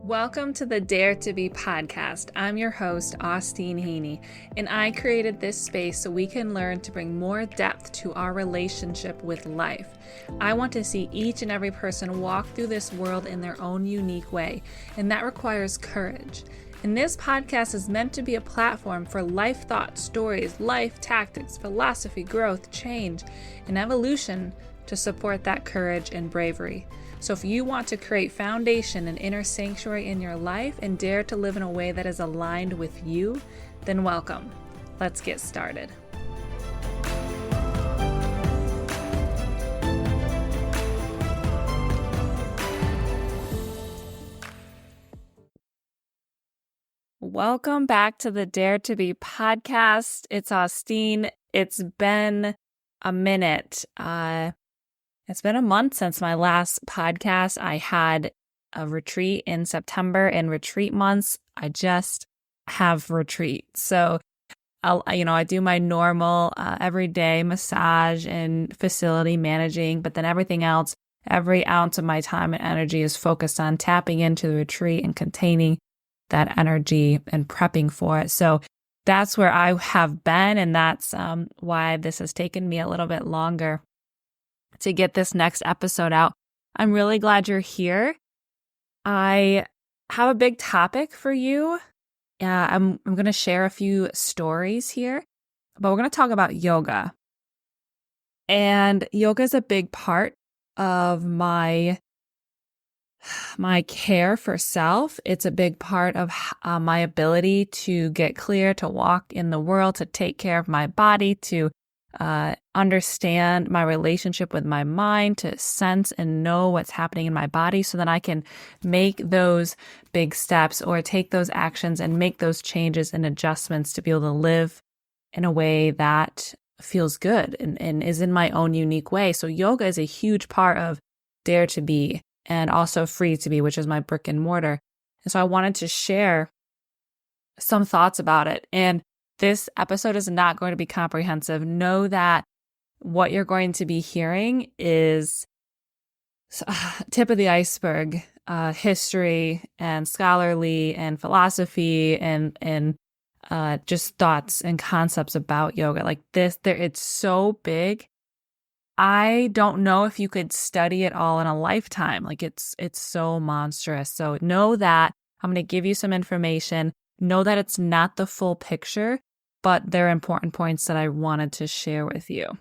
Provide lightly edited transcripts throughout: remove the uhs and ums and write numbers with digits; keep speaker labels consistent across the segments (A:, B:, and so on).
A: Welcome to the Dare to Be podcast. I'm your host, Austeen Haney, and I created this space so we can learn to bring more depth to our relationship with life. I want to see each and every person walk through this world in their own unique way, and that requires courage. And this podcast is meant to be a platform for life thoughts, stories, life tactics, philosophy, growth, change, and evolution to support that courage and bravery. So if you want to create foundation and inner sanctuary in your life and dare to live in a way that is aligned with you, then welcome. Let's get started. Welcome back to the Dare to Be podcast. It's Austeen. It's been a minute. It's been a month since my last podcast. I had a retreat in September, and retreat months, I just have retreat. So, I do my normal everyday massage and facility managing, but then everything else, every ounce of my time and energy is focused on tapping into the retreat and containing that energy and prepping for it. So that's where I have been, and that's why this has taken me a little bit longer to get this next episode out. I'm really glad you're here. I have a big topic for you. I'm going to share a few stories here, but we're going to talk about yoga. And yoga is a big part of my care for self. It's a big part of my ability to get clear, to walk in the world, to take care of my body, to understand my relationship with my mind, to sense and know what's happening in my body so that I can make those big steps or take those actions and make those changes and adjustments to be able to live in a way that feels good and is in my own unique way. So yoga is a huge part of Dare to Be and also Free to Be, which is my brick and mortar. And so I wanted to share some thoughts about it. And this episode is not going to be comprehensive. Know that what you're going to be hearing is tip of the iceberg, history and scholarly and philosophy and just thoughts and concepts about yoga. Like this, it's so big. I don't know if you could study it all in a lifetime. Like it's so monstrous. So know that I'm going to give you some information. Know that it's not the full picture, but they're important points that I wanted to share with you.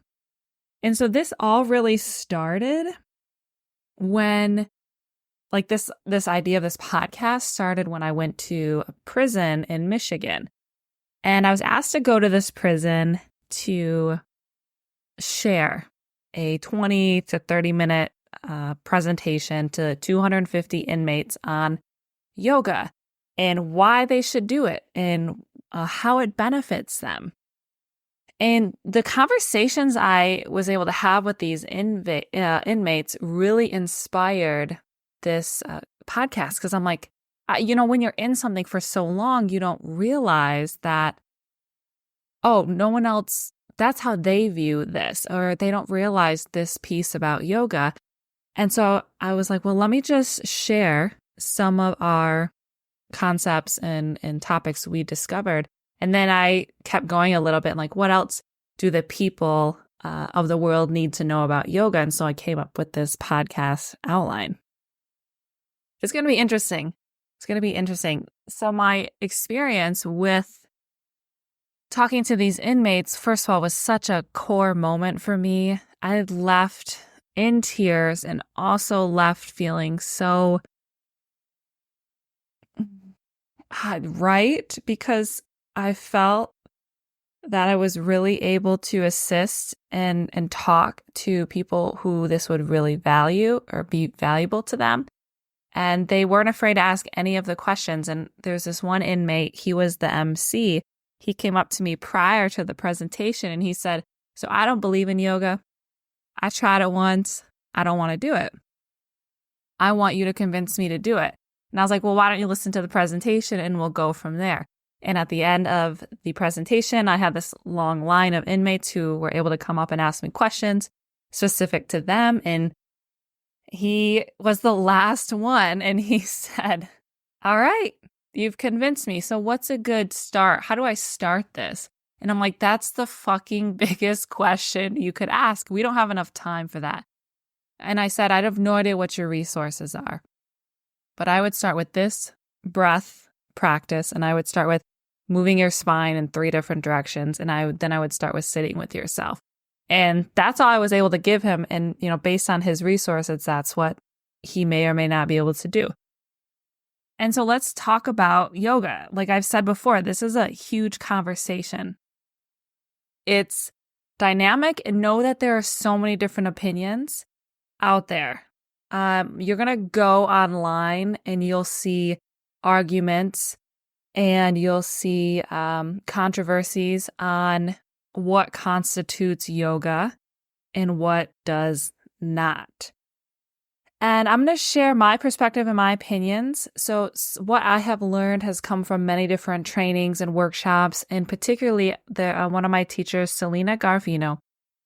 A: And so this all really started when, like this idea of this podcast started when I went to a prison in Michigan. And I was asked to go to this prison to share a 20 to 30 minute presentation to 250 inmates on yoga and why they should do it and how it benefits them. And the conversations I was able to have with these inmates really inspired this podcast, because I'm like, when you're in something for so long, you don't realize that, no one else, that's how they view this, or they don't realize this piece about yoga. And so I was like, well, let me just share some of our concepts and topics we discovered. And then I kept going a little bit like, what else do the people of the world need to know about yoga? And so I came up with this podcast outline. It's going to be interesting. So my experience with talking to these inmates, first of all, was such a core moment for me. I had left in tears and also left feeling so right, because I felt that I was really able to assist and talk to people who this would really value or be valuable to them. And they weren't afraid to ask any of the questions. And there's this one inmate, he was the MC. He came up to me prior to the presentation and he said, "So I don't believe in yoga. I tried it once. I don't want to do it. I want you to convince me to do it." And I was like, well, why don't you listen to the presentation and we'll go from there. And at the end of the presentation, I had this long line of inmates who were able to come up and ask me questions specific to them. And he was the last one. And he said, all right, you've convinced me. So what's a good start? How do I start this? And I'm like, that's the fucking biggest question you could ask. We don't have enough time for that. And I said, I have no idea what your resources are, but I would start with this breath practice. And I would start with moving your spine in 3 different directions. And then I would start with sitting with yourself. And that's all I was able to give him. And, based on his resources, that's what he may or may not be able to do. And so let's talk about yoga. Like I've said before, this is a huge conversation. It's dynamic, and know that there are so many different opinions out there. You're going to go online and you'll see arguments and you'll see controversies on what constitutes yoga and what does not. And I'm going to share my perspective and my opinions. So what I have learned has come from many different trainings and workshops, and particularly one of my teachers, Selena Garfino.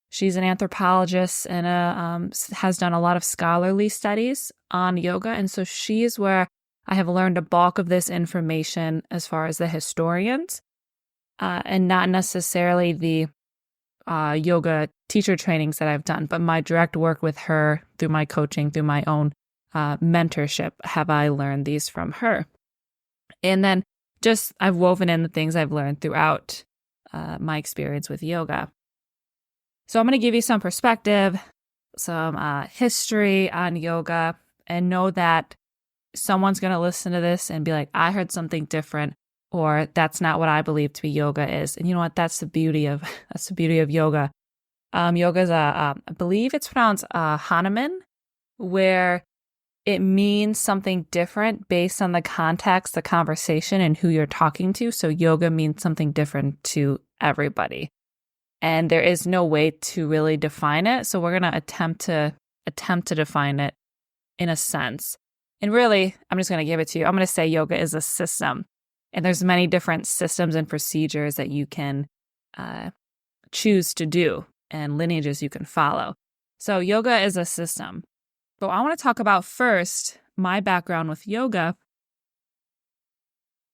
A: She's an anthropologist and has done a lot of scholarly studies on yoga. And so she is where I have learned a bulk of this information as far as the historians, and not necessarily the yoga teacher trainings that I've done, but my direct work with her through my coaching, through my own mentorship, have I learned these from her. And then I've woven in the things I've learned throughout my experience with yoga. So I'm going to give you some perspective, some history on yoga, and know that someone's going to listen to this and be like, I heard something different, or that's not what I believe to be yoga is. And you know what? That's the beauty of yoga. Yoga is I believe it's pronounced Hanuman, where it means something different based on the context, the conversation, and who you're talking to. So yoga means something different to everybody. And there is no way to really define it. So we're going to attempt to define it in a sense. And really, I'm just going to give it to you. I'm going to say yoga is a system. And there's many different systems and procedures that you can choose to do and lineages you can follow. So yoga is a system. But I want to talk about first my background with yoga.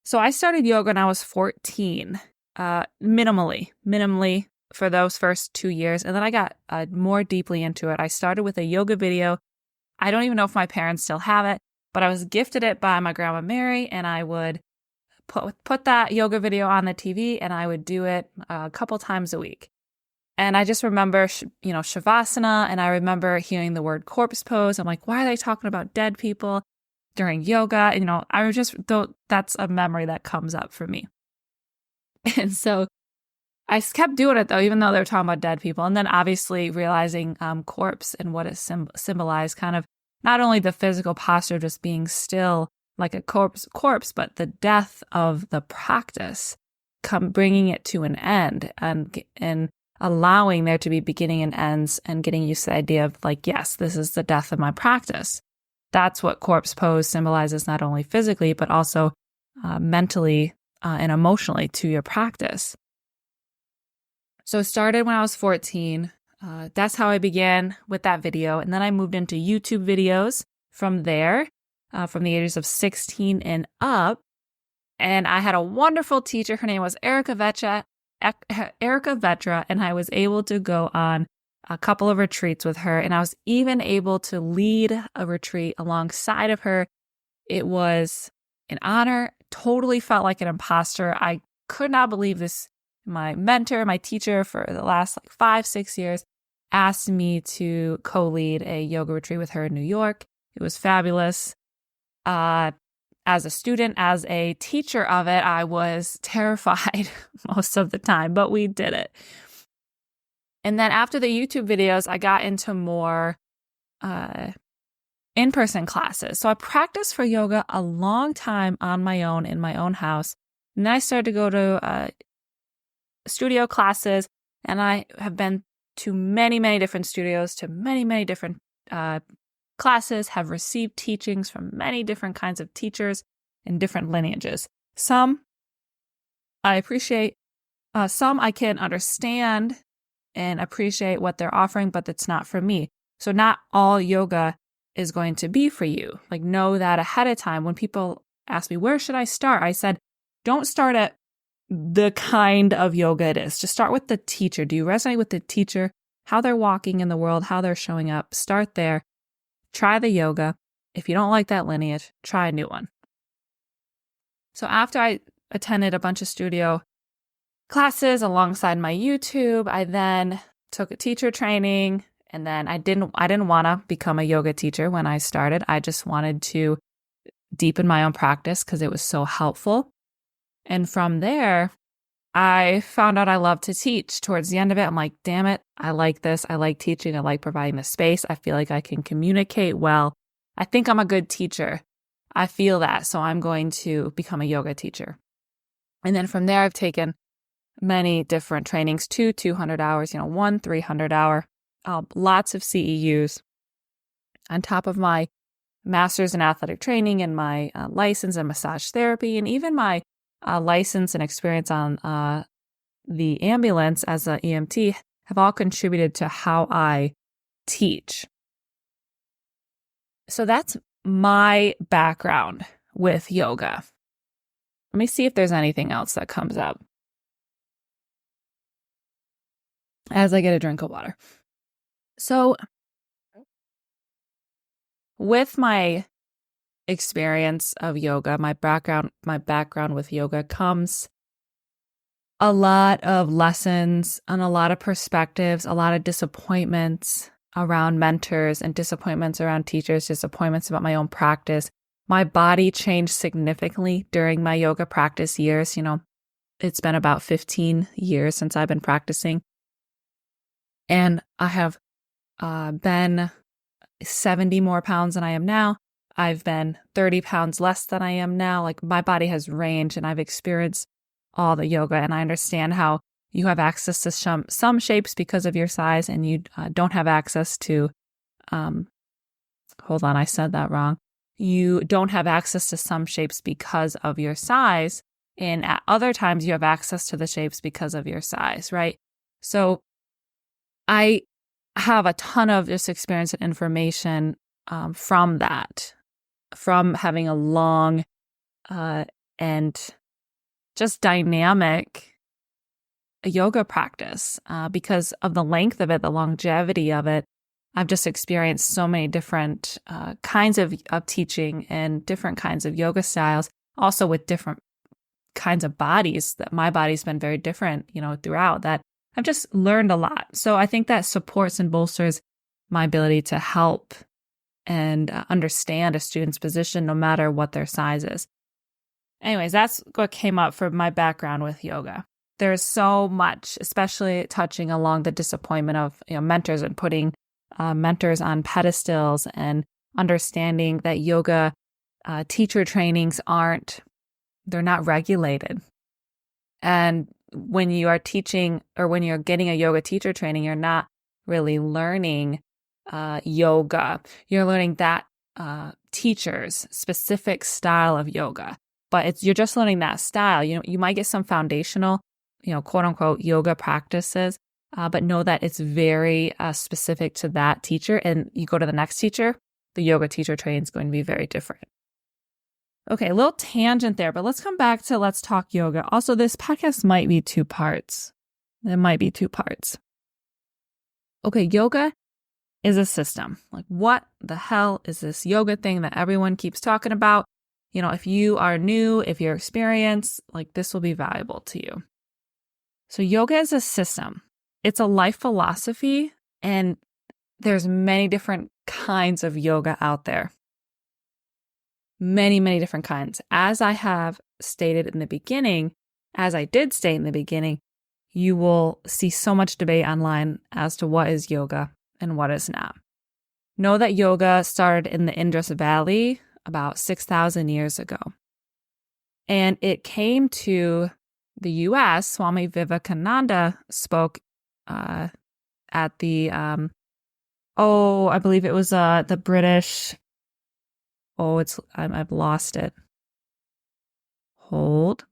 A: So I started yoga when I was 14, minimally for those first 2 years. And then I got more deeply into it. I started with a yoga video. I don't even know if my parents still have it, but I was gifted it by my grandma Mary, and I would put that yoga video on the TV, and I would do it a couple times a week. And I just remember, Shavasana, and I remember hearing the word corpse pose. I'm like, why are they talking about dead people during yoga? And, that's a memory that comes up for me. And so I kept doing it, though, even though they were talking about dead people. And then obviously realizing corpse and what it symbolized, kind of not only the physical posture of just being still like a corpse, but the death of the practice, bringing it to an end and allowing there to be beginning and ends, and getting used to the idea of like, yes, this is the death of my practice. That's what corpse pose symbolizes, not only physically, but also mentally and emotionally to your practice. So it started when I was 14. That's how I began with that video. And then I moved into YouTube videos from there, from the ages of 16 and up. And I had a wonderful teacher. Her name was Erica Vetra, and I was able to go on a couple of retreats with her. And I was even able to lead a retreat alongside of her. It was an honor. Totally felt like an imposter. I could not believe this. My mentor, my teacher for the last 5-6 years, asked me to co-lead a yoga retreat with her in New York. It was fabulous. As a student, as a teacher of it, I was terrified most of the time, but we did it. And then after the YouTube videos, I got into more in-person classes. So I practiced for yoga a long time on my own in my own house. And then I started to go to studio classes, and I have been to many, many different studios, to many, many different classes, have received teachings from many different kinds of teachers in different lineages. Some I appreciate, some I can understand and appreciate what they're offering, but it's not for me. So not all yoga is going to be for you. Like, know that ahead of time. When people asked me, where should I start? I said, don't start at the kind of yoga it is. Just start with the teacher. Do you resonate with the teacher? How they're walking in the world, how they're showing up? Start there. Try the yoga. If you don't like that lineage, try a new one. So after I attended a bunch of studio classes alongside my YouTube, I then took a teacher training, and then I didn't want to become a yoga teacher when I started. I just wanted to deepen my own practice because it was so helpful. And from there, I found out I love to teach. Towards the end of it, I'm like, damn it, I like this. I like teaching. I like providing the space. I feel like I can communicate well. I think I'm a good teacher. I feel that. So I'm going to become a yoga teacher. And then from there, I've taken many different trainings, 200 hours, 300 hour, lots of CEUs on top of my master's in athletic training and my license in massage therapy, and even my license and experience on the ambulance as an EMT have all contributed to how I teach. So that's my background with yoga. Let me see if there's anything else that comes up as I get a drink of water. So with my experience of yoga, my background with yoga comes a lot of lessons and a lot of perspectives, a lot of disappointments around mentors and disappointments around teachers, disappointments about my own practice. My body changed significantly during my yoga practice years. It's been about 15 years since I've been practicing. And I have been 70 more pounds than I am now. I've been 30 pounds less than I am now. Like, my body has ranged, and I've experienced all the yoga, and I understand how you have access to some shapes because of your size, and you don't have access to, hold on, I said that wrong. You don't have access to some shapes because of your size, and at other times you have access to the shapes because of your size, right? So I have a ton of just experience and information from that, from having a long and just dynamic yoga practice because of the length of it, the longevity of it. I've just experienced so many different kinds of teaching and different kinds of yoga styles, also with different kinds of bodies. That my body's been very different, throughout that. I've just learned a lot. So I think that supports and bolsters my ability to help and understand a student's position no matter what their size is. Anyways, that's what came up for my background with yoga. There's so much, especially touching along the disappointment of mentors and putting mentors on pedestals, and understanding that yoga teacher trainings they're not regulated. And when you are teaching, or when you're getting a yoga teacher training, you're not really learning yoga. You're learning that teacher's specific style of yoga, but you're just learning that style. You might get some foundational, quote unquote yoga practices, but know that it's very specific to that teacher. And you go to the next teacher, the yoga teacher training is going to be very different. Okay, a little tangent there, but let's come back to Let's Talk Yoga. Also, this podcast might be 2 parts. It might be 2 parts. Okay, yoga is a system. Like, what the hell is this yoga thing that everyone keeps talking about? If you are new, if you're experienced, like, this will be valuable to you. So yoga is a system. It's a life philosophy, and there's many different kinds of yoga out there. Many, many different kinds. As I have stated in the beginning, as I did state in the beginning, you will see so much debate online as to what is yoga and what is not. Know that yoga started in the Indus Valley about 6,000 years ago. And it came to the U.S. Swami Vivekananda spoke at the, I believe it was the British. I've lost it.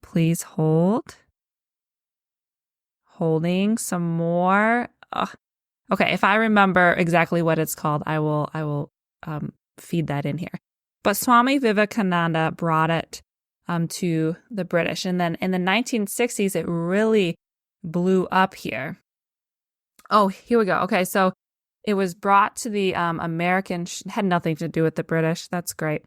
A: Please hold. Holding some more. Okay, if I remember exactly what it's called, I will feed that in here. But Swami Vivekananda brought it to the British. And then in the 1960s, it really blew up here. Oh, here we go. Okay, so it was brought to the American, had nothing to do with the British. That's great.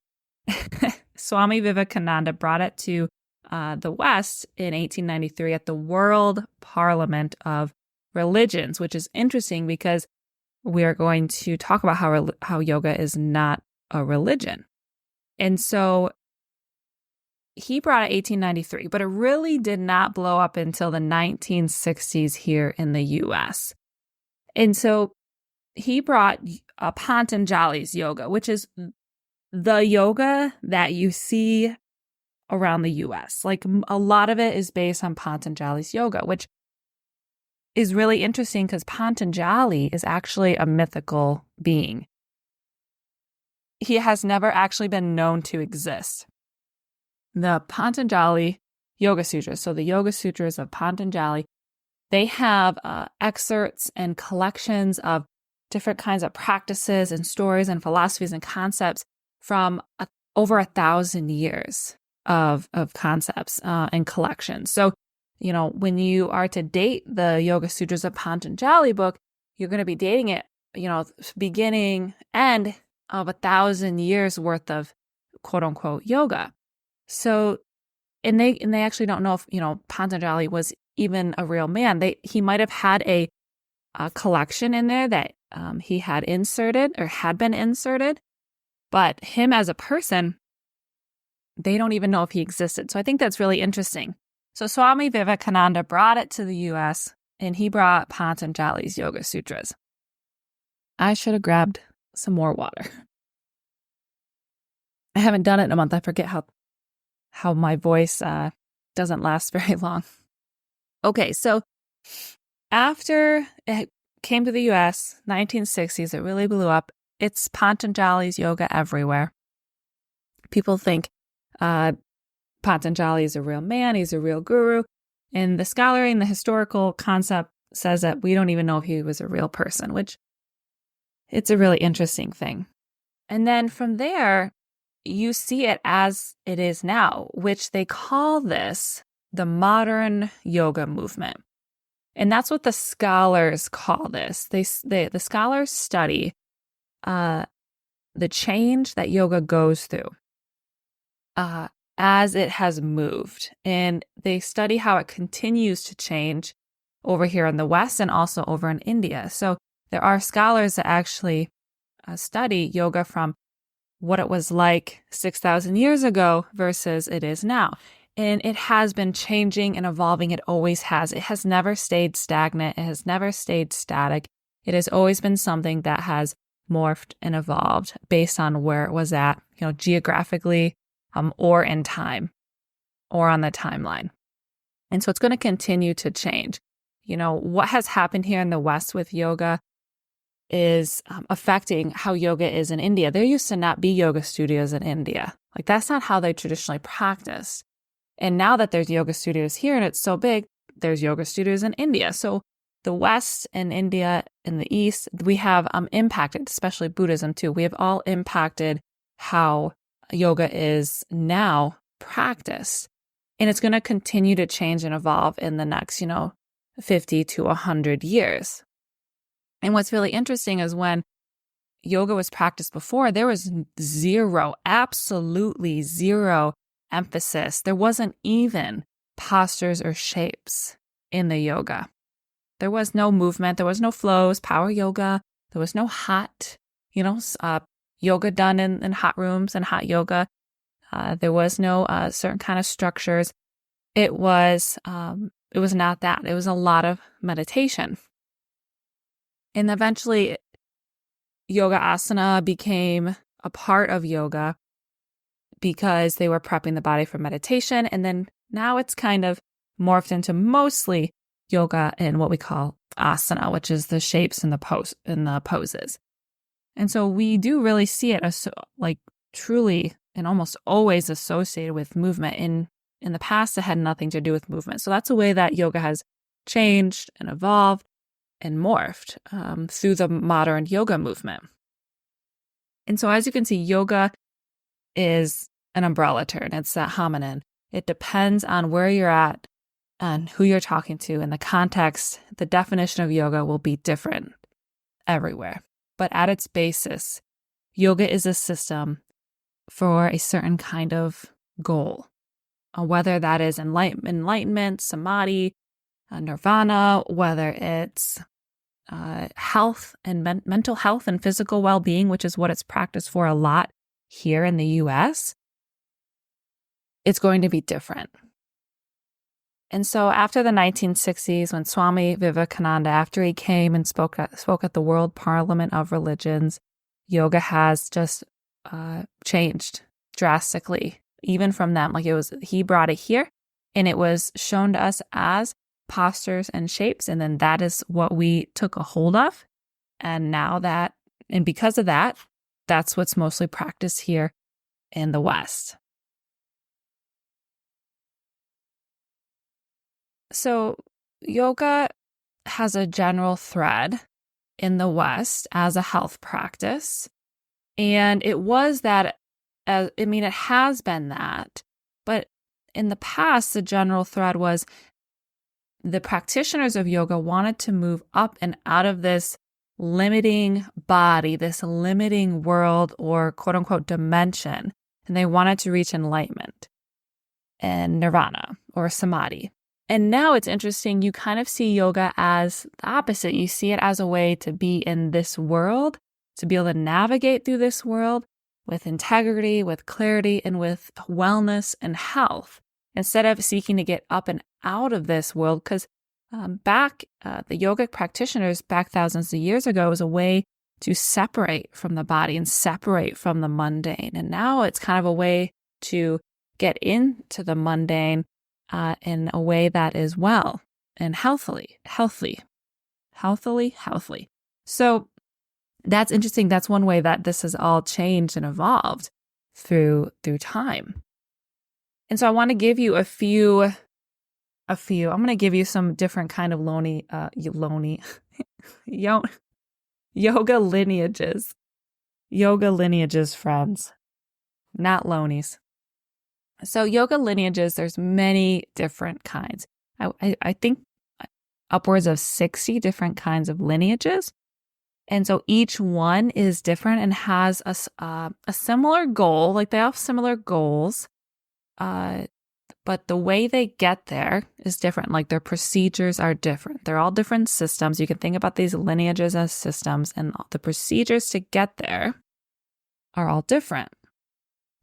A: Swami Vivekananda brought it to the West in 1893 at the World Parliament of Religions, which is interesting because we are going to talk about how yoga is not a religion. And so he brought it 1893, but it really did not blow up until the 1960s here in the US. And so he brought Patanjali's yoga, which is the yoga that you see around the US. Like a lot of it is based on Patanjali's yoga, which is really interesting because Patanjali is actually a mythical being. He has never actually been known to exist. The Patanjali Yoga Sutras, so the Yoga Sutras of Patanjali, they have excerpts and collections of different kinds of practices and stories and philosophies and concepts from over 1,000 years of concepts and collections. So, when you are to date the Yoga Sutras of Patanjali book, you're going to be dating it, beginning, end of 1,000 years worth of quote unquote yoga. So, and they actually don't know if, Patanjali was even a real man. He might have had a collection in there that he had inserted or had been inserted, but him as a person, they don't even know if he existed. So I think that's really interesting. So Swami Vivekananda brought it to the US and he brought Patanjali's Yoga Sutras. I should have grabbed some more water. I haven't done it in a month. I forget how my voice doesn't last very long. Okay, so after it came to the US, 1960s, it really blew up. It's Patanjali's yoga everywhere. People think Patanjali is a real man, he's a real guru. And the scholarly and the historical concept says that we don't even know if he was a real person, which it's a really interesting thing. And then from there, you see it as it is now, which they call this the modern yoga movement. And that's what the scholars call this. The scholars study the change that yoga goes through as it has moved. And they study how it continues to change over here in the West and also over in India. So there are scholars that actually study yoga from what it was like 6,000 years ago versus it is now. And it has been changing and evolving. It always has. It has never stayed stagnant. It has never stayed static. It has always been something that has morphed and evolved based on where it was at, geographically, or in time, or on the timeline. And so it's going to continue to change. What has happened here in the West with yoga is affecting how yoga is in India. There used to not be yoga studios in India. Like that's not how they traditionally practiced. And now that there's yoga studios here and it's so big, there's yoga studios in India. So the West and India and the East, we have impacted, especially Buddhism too. We have all impacted how yoga is now practiced. And it's going to continue to change and evolve in the next, 50 to 100 years. And what's really interesting is when yoga was practiced before, there was absolutely zero emphasis. There wasn't even postures or shapes in the yoga. There was no movement. There was no flows, power yoga. There was no hot, yoga done in hot rooms and hot yoga. There was no certain kind of structures. It was not that. It was a lot of meditation. And eventually, yoga asana became a part of yoga because they were prepping the body for meditation. And then now it's kind of morphed into mostly yoga in what we call asana, which is the shapes and the poses. And so we do really see it as truly and almost always associated with movement. In the past, it had nothing to do with movement. So that's a way that yoga has changed and evolved and morphed through the modern yoga movement. And so as you can see, yoga is an umbrella term. It's that hominin. It depends on where you're at and who you're talking to. In the context, the definition of yoga will be different everywhere. But at its basis, yoga is a system for a certain kind of goal, whether that is enlightenment, samadhi, nirvana, whether it's health and mental health and physical well-being, which is what it's practiced for a lot here in the US, it's going to be different. And so after the 1960s, when Swami Vivekananda, after he came and spoke at the World Parliament of Religions, yoga has just changed drastically, even from them. Like he brought it here, and it was shown to us as postures and shapes, and then that is what we took a hold of. And because of that, that's what's mostly practiced here in the West. So yoga has a general thread in the West as a health practice. And it was that, it has been that. But in the past, the general thread was the practitioners of yoga wanted to move up and out of this limiting body, this limiting world or quote unquote dimension. And they wanted to reach enlightenment and nirvana or samadhi. And now it's interesting, you kind of see yoga as the opposite. You see it as a way to be in this world, to be able to navigate through this world with integrity, with clarity, and with wellness and health, instead of seeking to get up and out of this world. Because the yogic practitioners back thousands of years ago was a way to separate from the body and separate from the mundane. And now it's kind of a way to get into the mundane in a way that is well and healthily. So that's interesting. That's one way that this has all changed and evolved through time. And so I want to give you a few. I'm going to give you some different kind of yoga lineages. Yoga lineages, friends, not lonies. So yoga lineages, there's many different kinds. I think upwards of 60 different kinds of lineages. And so each one is different and has a similar goal. Like they have similar goals, but the way they get there is different. Like their procedures are different. They're all different systems. You can think about these lineages as systems, and the procedures to get there are all different.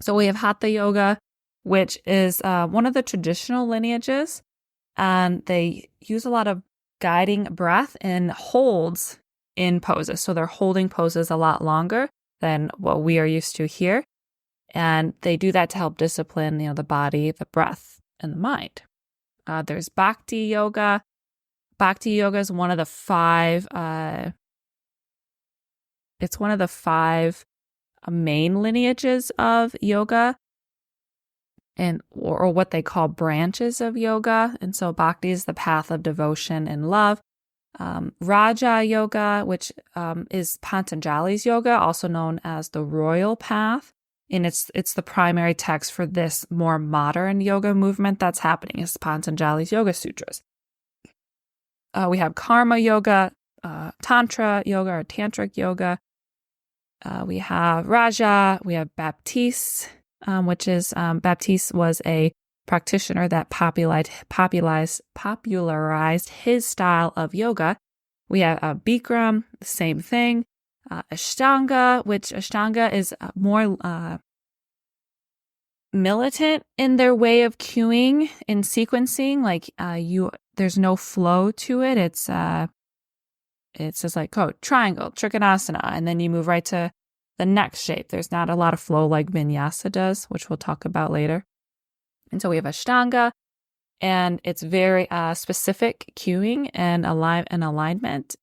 A: So we have Hatha Yoga, which is one of the traditional lineages, and they use a lot of guiding breath and holds in poses. So they're holding poses a lot longer than what we are used to here. And they do that to help discipline, the body, the breath, and the mind. There's Bhakti Yoga. Bhakti Yoga is one of the five. It's one of the five main lineages of yoga, or what they call branches of yoga. And so Bhakti is the path of devotion and love. Raja Yoga, which is Patanjali's yoga, also known as the royal path. And it's the primary text for this more modern yoga movement that's happening. It's Patanjali's Yoga Sutras. We have Karma Yoga, Tantra Yoga or Tantric Yoga. We have Raja. We have Baptiste, which is Baptiste was a practitioner that popularized his style of yoga. We have Bikram, the same thing. Ashtanga, which Ashtanga is more militant in their way of cueing and sequencing. Like there's no flow to it. It's just like triangle, Trikonasana, and then you move right to the next shape. There's not a lot of flow like Vinyasa does, which we'll talk about later. And so we have Ashtanga, and it's very specific cueing and alignment.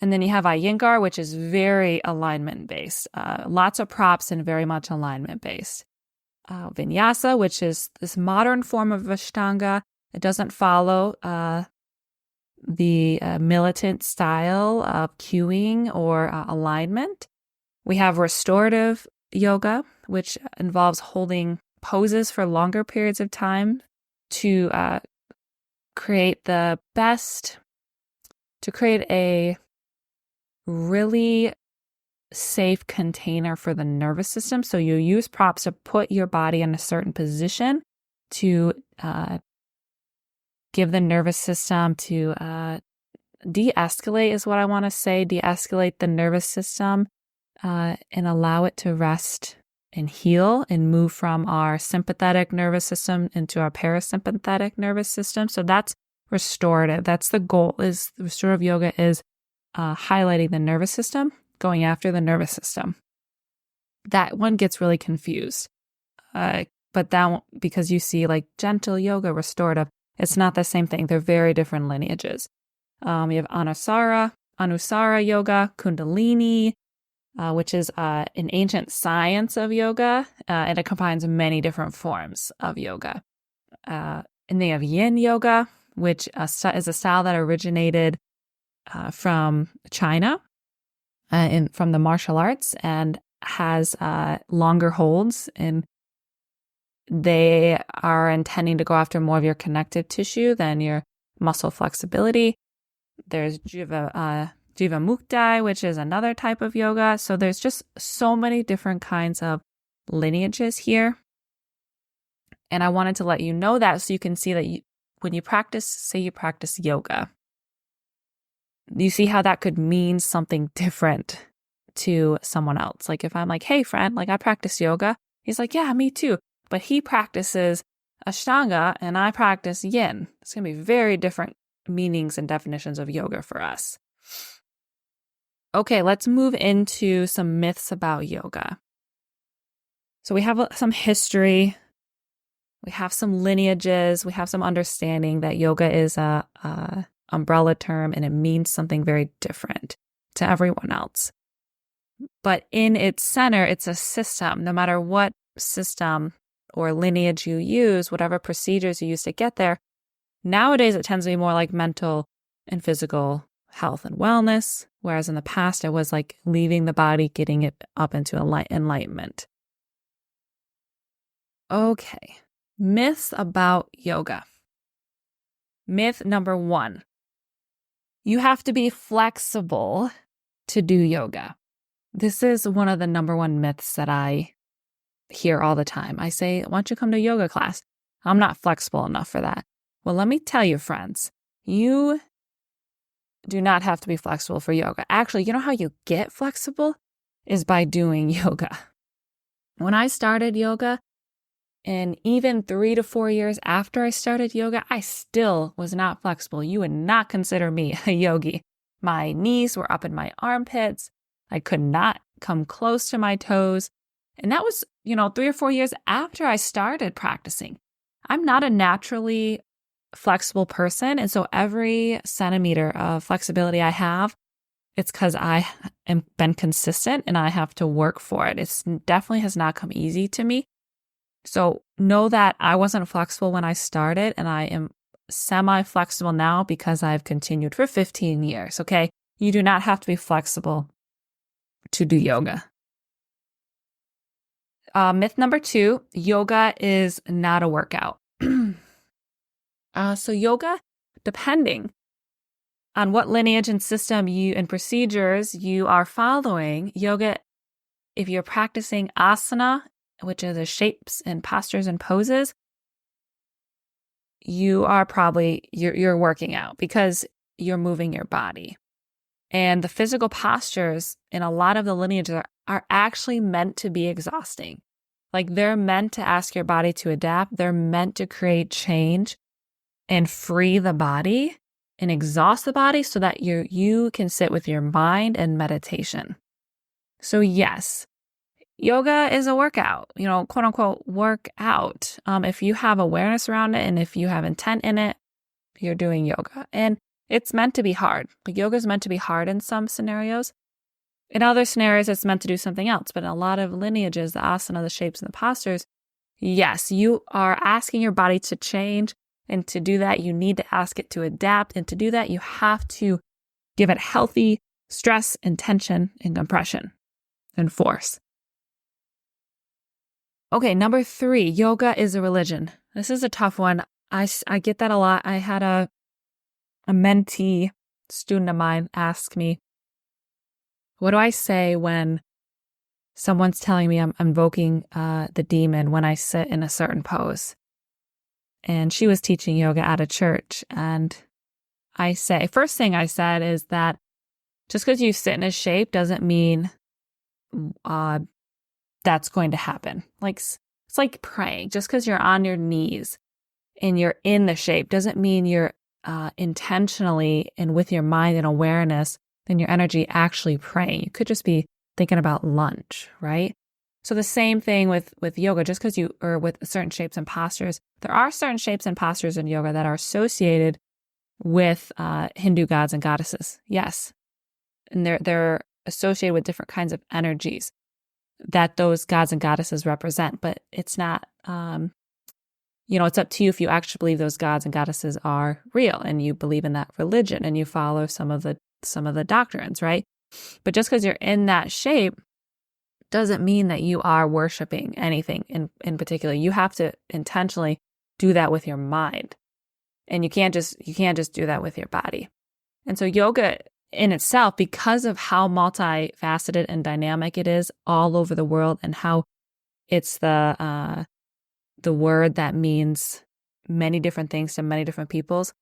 A: And then you have Iyengar, which is very alignment-based. Lots of props and very much alignment-based. Vinyasa, which is this modern form of Ashtanga. It doesn't follow the militant style of cueing or alignment. We have restorative yoga, which involves holding poses for longer periods of time to create a really safe container for the nervous system. So you use props to put your body in a certain position to give the nervous system to de-escalate is what I want to say, de-escalate the nervous system and allow it to rest and heal and move from our sympathetic nervous system into our parasympathetic nervous system. So that's restorative. That's the goal. Is restorative yoga is highlighting the nervous system, going after the nervous system. That one gets really confused. But that because you see like gentle yoga, restorative, it's not the same thing. They're very different lineages. You have Anusara yoga, Kundalini, which is an ancient science of yoga, and it combines many different forms of yoga. And they have Yin yoga, which is a style that originated from China and from the martial arts and has longer holds, and they are intending to go after more of your connective tissue than your muscle flexibility. There's Jiva Mukti, which is another type of yoga. So there's just so many different kinds of lineages here. And I wanted to let you know that so you can see that when you practice, say you practice yoga, you see how that could mean something different to someone else. Like if I'm like, hey friend, like I practice yoga. He's like, yeah, me too. But he practices Ashtanga and I practice Yin. It's going to be very different meanings and definitions of yoga for us. Okay, let's move into some myths about yoga. So we have some history, we have some lineages, we have some understanding that yoga is a umbrella term and it means something very different to everyone else. But in its center, it's a system. No matter what system or lineage you use, whatever procedures you use to get there, nowadays it tends to be more like mental and physical health and wellness, whereas in the past it was like leaving the body, getting it up into enlightenment. Okay, myths about yoga. Myth number 1, you have to be flexible to do yoga. This is one of the number 1 myths that I hear all the time. I say, why don't you come to yoga class? I'm not flexible enough for that. Well, let me tell you, friends, you do not have to be flexible for yoga. Actually, you know how you get flexible is by doing yoga. When I started yoga, and even 3 to 4 years after I started yoga, I still was not flexible. You would not consider me a yogi. My knees were up in my armpits. I could not come close to my toes. And that was, 3 or 4 years after I started practicing. I'm not a naturally flexible person. And so every centimeter of flexibility I have, it's because I am been consistent and I have to work for it. It definitely has not come easy to me. So know that I wasn't flexible when I started and I am semi-flexible now because I've continued for 15 years, okay? You do not have to be flexible to do yoga. Myth number 2, yoga is not a workout. So yoga, depending on what lineage and system and procedures you are following, yoga, if you're practicing asana, which are the shapes and postures and poses, you are probably, you're working out because you're moving your body. And the physical postures in a lot of the lineages are actually meant to be exhausting. Like they're meant to ask your body to adapt. They're meant to create change and free the body and exhaust the body so that you can sit with your mind and meditation. So yes, yoga is a workout, quote unquote workout. If you have awareness around it and if you have intent in it, you're doing yoga. And it's meant to be hard. Like yoga is meant to be hard in some scenarios. In other scenarios, it's meant to do something else. But in a lot of lineages, the asana, the shapes, and the postures, yes, you are asking your body to change. And to do that, you need to ask it to adapt. And to do that, you have to give it healthy stress and tension and compression and force. Okay, number 3, yoga is a religion. This is a tough one. I get that a lot. I had a mentee, student of mine, ask me, what do I say when someone's telling me I'm invoking the demon when I sit in a certain pose? And she was teaching yoga at a church. And first thing I said is that just because you sit in a shape doesn't mean that's going to happen. Like, it's like praying. Just because you're on your knees and you're in the shape doesn't mean you're intentionally and with your mind and awareness, then your energy actually praying. You could just be thinking about lunch, right? So the same thing with yoga, just because or with certain shapes and postures, there are certain shapes and postures in yoga that are associated with Hindu gods and goddesses. Yes. And they're associated with different kinds of energies that those gods and goddesses represent, but it's not, it's up to you if you actually believe those gods and goddesses are real and you believe in that religion and you follow some of the doctrines, right? But just because you're in that shape doesn't mean that you are worshiping anything in particular. You have to intentionally do that with your mind. And you can't just do that with your body. And so yoga in itself, because of how multifaceted and dynamic it is all over the world and how it's the word that means many different things to many different peoples,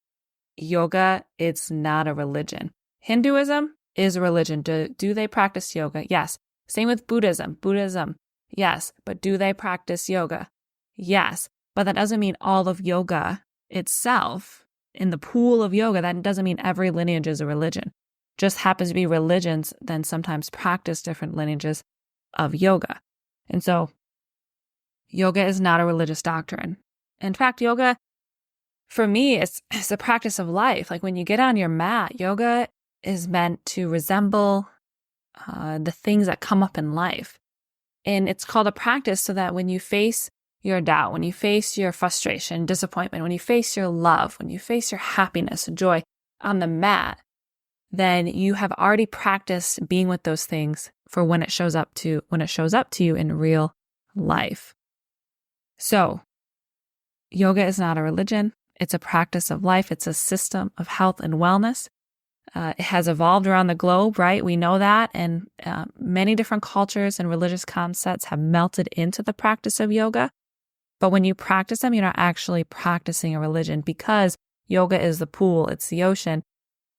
A: yoga, it's not a religion. Hinduism is a religion. Do they practice yoga? Yes. Same with Buddhism. Yes. But do they practice yoga? Yes. But that doesn't mean all of yoga itself, in the pool of yoga, that doesn't mean every lineage is a religion. Just happens to be religions then sometimes practice different lineages of yoga. And so yoga is not a religious doctrine. In fact, yoga, for me, it's a practice of life. Like when you get on your mat, yoga is meant to resemble the things that come up in life. And it's called a practice so that when you face your doubt, when you face your frustration, disappointment, when you face your love, when you face your happiness and joy on the mat, then you have already practiced being with those things for when it shows up to you in real life. So, yoga is not a religion. It's a practice of life. It's a system of health and wellness. It has evolved around the globe, right? We know that. And many different cultures and religious concepts have melted into the practice of yoga. But when you practice them, you're not actually practicing a religion because yoga is the pool, it's the ocean.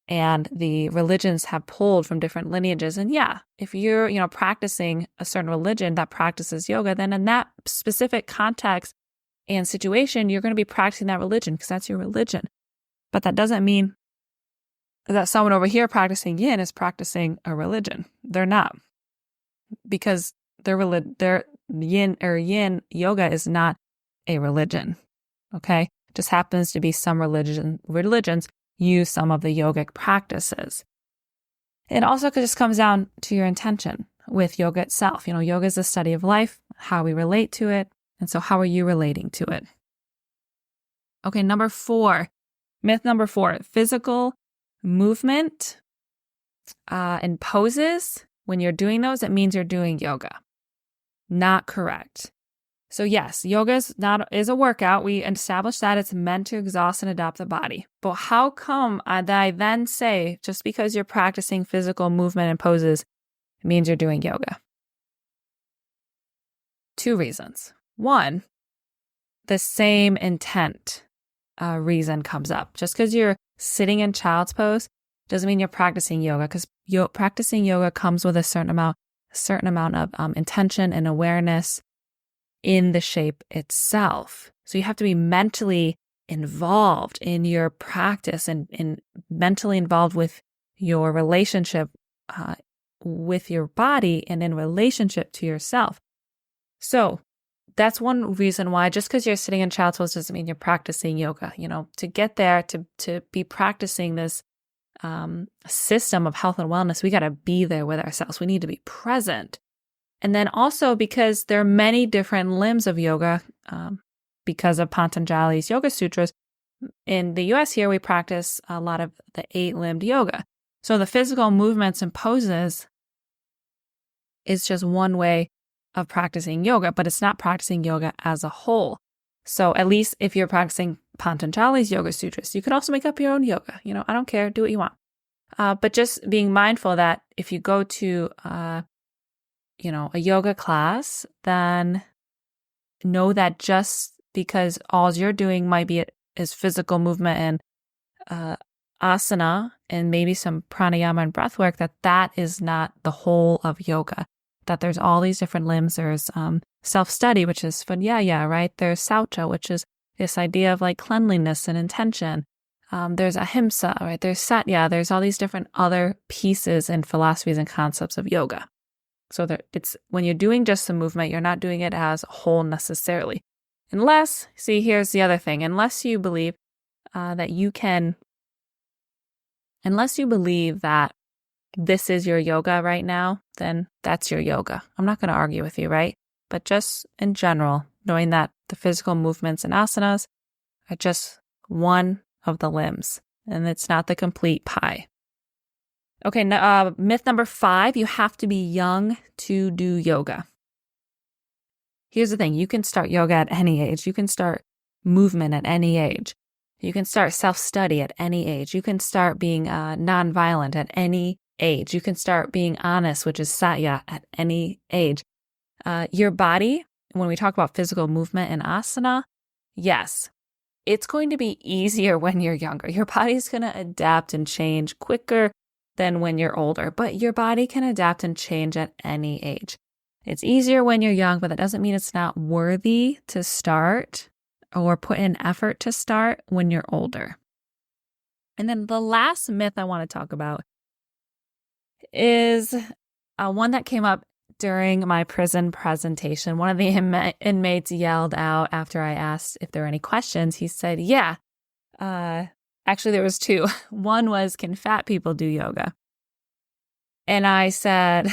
A: And the religions have pulled from different lineages. And yeah, if you're, practicing a certain religion that practices yoga, then in that specific context and situation, you're going to be practicing that religion because that's your religion. But that doesn't mean that someone over here practicing yin is practicing a religion. They're not, because their yin yoga is not a religion. Okay, just happens to be some religions use some of the yogic practices. It also just comes down to your intention with yoga itself. Yoga is the study of life, how we relate to it, and so how are you relating to it? Okay, myth number 4, physical movement and poses. When you're doing those, it means you're doing yoga. Not correct. So yes, yoga is a workout. We established that it's meant to exhaust and adapt the body. But how come that I then say just because you're practicing physical movement and poses, it means you're doing yoga? 2 reasons. 1, the same intent reason comes up. Just because you're sitting in child's pose doesn't mean you're practicing yoga, because practicing yoga comes with a certain amount of intention and awareness in the shape itself. So you have to be mentally involved in your practice and mentally involved with your relationship with your body and in relationship to yourself. So that's one reason why just because you're sitting in child's pose doesn't mean you're practicing yoga. To get there, to be practicing this system of health and wellness, we got to be there with ourselves. We need to be present. And then also because there are many different limbs of yoga, because of Patanjali's Yoga Sutras. In the US here, we practice a lot of the 8-limbed yoga. So the physical movements and poses is just one way of practicing yoga, but it's not practicing yoga as a whole. So at least if you're practicing Patanjali's Yoga Sutras, you can also make up your own yoga. I don't care. Do what you want. But just being mindful that if you go to, a yoga class, then know that just because all you're doing might be is physical movement and asana and maybe some pranayama and breath work, that is not the whole of yoga. That there's all these different limbs. There's self-study, which is Vajrayana, right? There's Saucha, which is this idea of like cleanliness and intention. There's Ahimsa, right? There's Satya. There's all these different other pieces and philosophies and concepts of yoga. So it's when you're doing just the movement, you're not doing it as a whole necessarily. Unless, here's the other thing. Unless you believe that this is your yoga right now, then that's your yoga. I'm not going to argue with you, right? But just in general, knowing that the physical movements and asanas are just one of the limbs, and it's not the complete pie. Okay, myth number 5, you have to be young to do yoga. Here's the thing. You can start yoga at any age. You can start movement at any age. You can start self-study at any age. You can start being nonviolent at any age. You can start being honest, which is Satya, at any age. Your body, when we talk about physical movement and asana, yes, it's going to be easier when you're younger. Your body's going to adapt and change quicker than when you're older, but your body can adapt and change at any age. It's easier when you're young, but that doesn't mean it's not worthy to start or put in effort to start when you're older. And then the last myth I want to talk about is one that came up during my prison presentation. One of the inmates yelled out after I asked if there were any questions. He said, yeah. Actually, there was 2. One was, can fat people do yoga? And I said,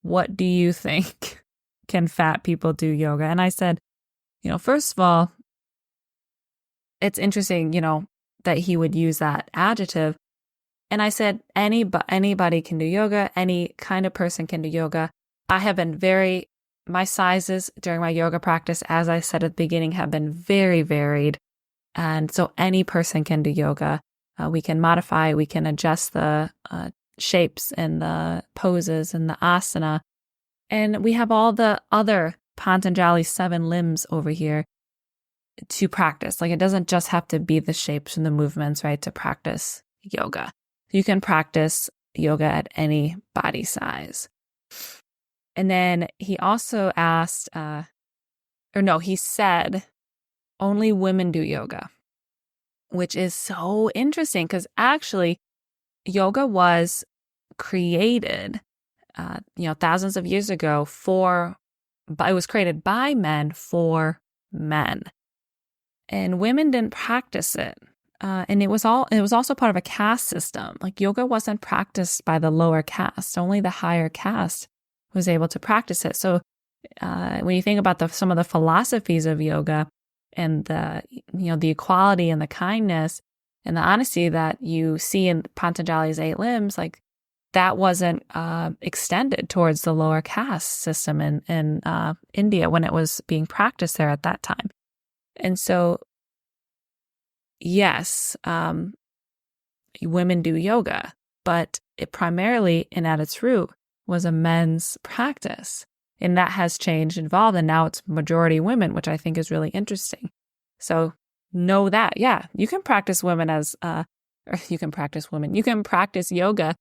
A: what do you think? Can fat people do yoga? And I said, first of all, it's interesting, that he would use that adjective. And I said, anybody can do yoga. Any kind of person can do yoga. I have been my sizes during my yoga practice, as I said at the beginning, have been very varied. And so any person can do yoga. We can modify, we can adjust the shapes and the poses and the asana. And we have all the other Patanjali 7 limbs over here to practice. Like, it doesn't just have to be the shapes and the movements, right, to practice yoga. You can practice yoga at any body size. And then he also asked, he said, only women do yoga, which is so interesting because actually yoga was created, thousands of years ago it was created by men for men, and women didn't practice it. And it was also part of a caste system. Like, yoga wasn't practiced by the lower caste; only the higher caste was able to practice it. So when you think about some of the philosophies of yoga and the equality and the kindness and the honesty that you see in Patanjali's 8 limbs, like, that wasn't extended towards the lower caste system in India when it was being practiced there at that time. And so, yes, women do yoga, but it primarily and at its root was a men's practice. And that has changed and evolved, and now it's majority women, which I think is really interesting. So know that, you can practice you can practice yoga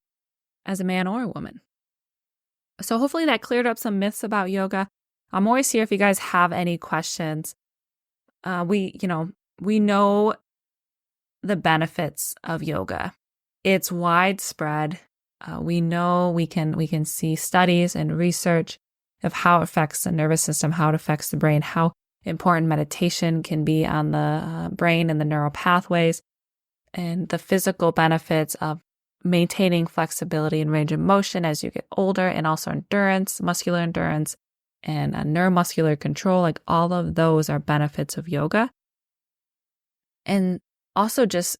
A: as a man or a woman. So hopefully that cleared up some myths about yoga. I'm always here if you guys have any questions. We know the benefits of yoga. It's widespread. We know we can see studies and research of how it affects the nervous system, how it affects the brain, how important meditation can be on the brain and the neural pathways, and the physical benefits of maintaining flexibility and range of motion as you get older, and also endurance, muscular endurance, and neuromuscular control. Like, all of those are benefits of yoga. And also just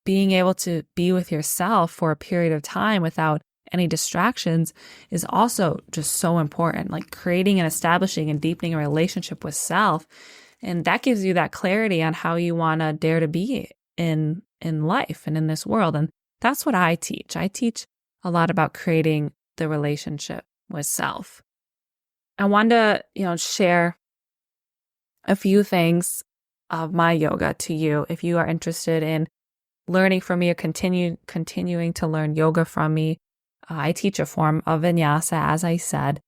A: being able to be with yourself for a period of time without any distractions is also just so important, like creating and establishing and deepening a relationship with self. And that gives you that clarity on how you want to dare to be in life and in this world. And that's what I teach. I teach a lot about creating the relationship with self. I wanted to, share a few things of my yoga to you if you are interested in learning from me or continuing to learn yoga from me. I teach a form of vinyasa, as I said.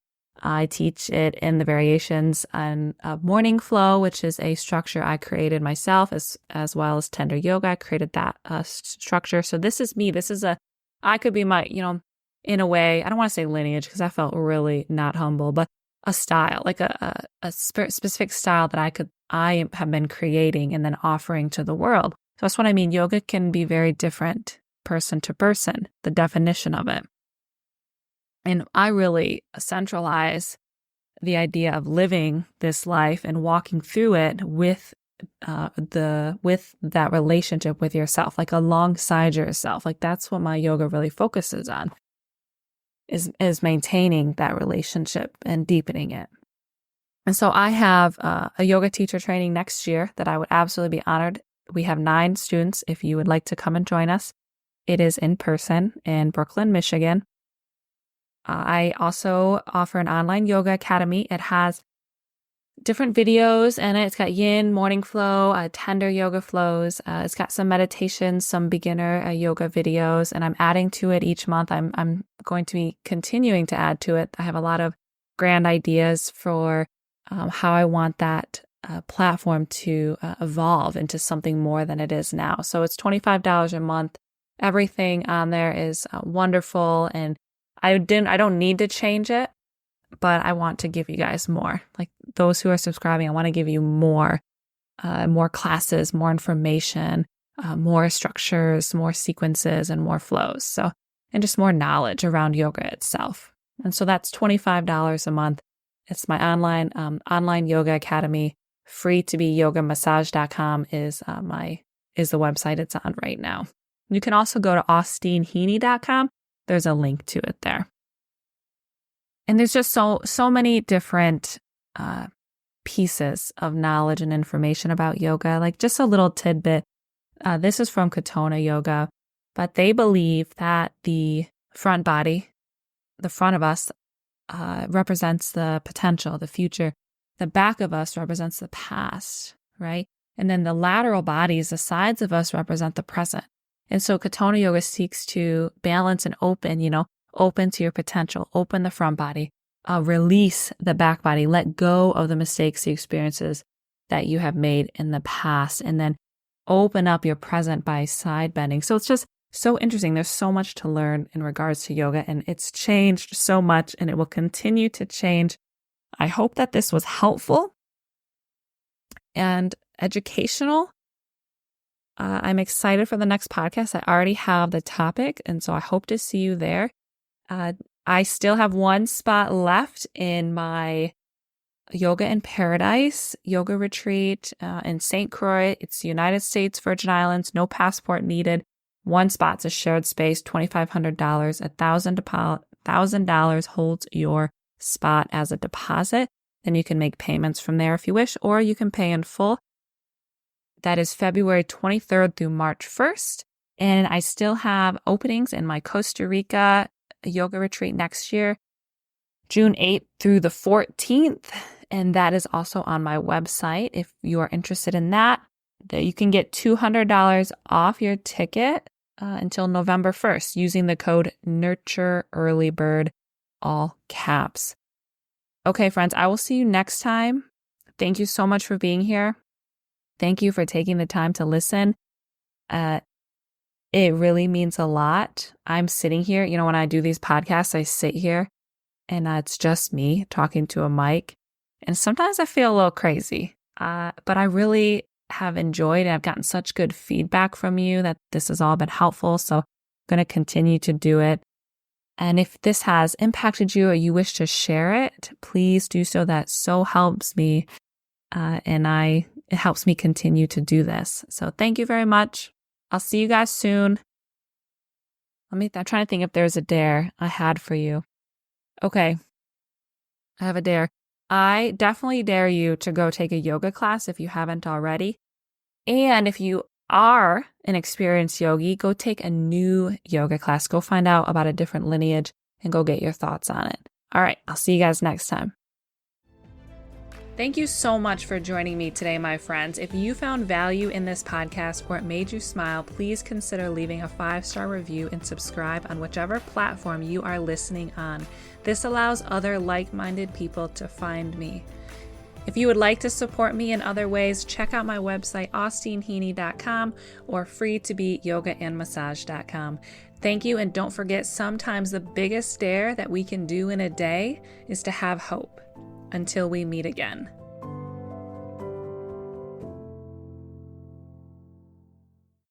A: I teach it in the variations on morning flow, which is a structure I created myself, as well as tender yoga. I created that structure. So this is me. I could be my, in a way, I don't want to say lineage because I felt really not humble, but a style, like a specific style that I have been creating and then offering to the world. So that's what I mean. Yoga can be very different person to person, the definition of it. And I really centralize the idea of living this life and walking through it with that relationship with yourself, like alongside yourself. Like that's what my yoga really focuses on, is maintaining that relationship and deepening it. And so I have a yoga teacher training next year that I would absolutely be honored. We have 9 students if you would like to come and join us. It is in person in Brooklyn, Michigan. I also offer an online yoga academy. It has different videos in it. It's got yin, morning flow, tender yoga flows. It's got some meditations, some beginner yoga videos, and I'm adding to it each month. I'm going to be continuing to add to it. I have a lot of grand ideas for how I want that platform to evolve into something more than it is now. So it's $25 a month. Everything on there is wonderful, and I don't need to change it, but I want to give you guys more. Like those who are subscribing, I want to give you more classes, more information, more structures, more sequences, and more flows. So, and just more knowledge around yoga itself. And so that's $25 a month. It's my online yoga academy. Free to be yogamassage.com is the website it's on right now. You can also go to austeenheaney.com. There's a link to it there. And there's just so many different pieces of knowledge and information about yoga. Like just a little tidbit. This is from Katona Yoga, but they believe that the front body, the front of us, represents the potential, the future. The back of us represents the past, right? And then the lateral bodies, the sides of us, represent the present. And so Katona Yoga seeks to balance and open to your potential, open the front body, release the back body, let go of the mistakes, the experiences that you have made in the past, and then open up your present by side bending. So it's just so interesting. There's so much to learn in regards to yoga, and it's changed so much, and it will continue to change. I hope that this was helpful and educational. I'm excited for the next podcast. I already have the topic, and so I hope to see you there. I still have one spot left in my Yoga in Paradise yoga retreat in St. Croix. It's United States Virgin Islands, no passport needed. One spot's a shared space, $2,500. $1,000 holds your spot as a deposit. Then you can make payments from there if you wish, or you can pay in full. That is February 23rd through March 1st. And I still have openings in my Costa Rica yoga retreat next year, June 8th through the 14th. And that is also on my website. If you are interested in that, you can get $200 off your ticket until November 1st using the code NURTUREARLYBIRD, all caps. Okay, friends, I will see you next time. Thank you so much for being here. Thank you for taking the time to listen. It really means a lot. I'm sitting here, when I do these podcasts, I sit here and it's just me talking to a mic. And sometimes I feel a little crazy, but I really have enjoyed and I've gotten such good feedback from you that this has all been helpful. So I'm going to continue to do it. And if this has impacted you or you wish to share it, please do so. That so helps me. It helps me continue to do this. So thank you very much. I'll see you guys soon. I'm trying to think if there's a dare I had for you. Okay. I have a dare. I definitely dare you to go take a yoga class if you haven't already. And if you are an experienced yogi, go take a new yoga class. Go find out about a different lineage and go get your thoughts on it. All right, I'll see you guys next time. Thank you so much for joining me today, my friends. If you found value in this podcast or it made you smile, please consider leaving a 5-star review and subscribe on whichever platform you are listening on. This allows other like-minded people to find me. If you would like to support me in other ways, check out my website, austeenheaney.com, or freetobeyogaandmassage.com. Thank you, and don't forget, sometimes the biggest dare that we can do in a day is to have hope. Until we meet again.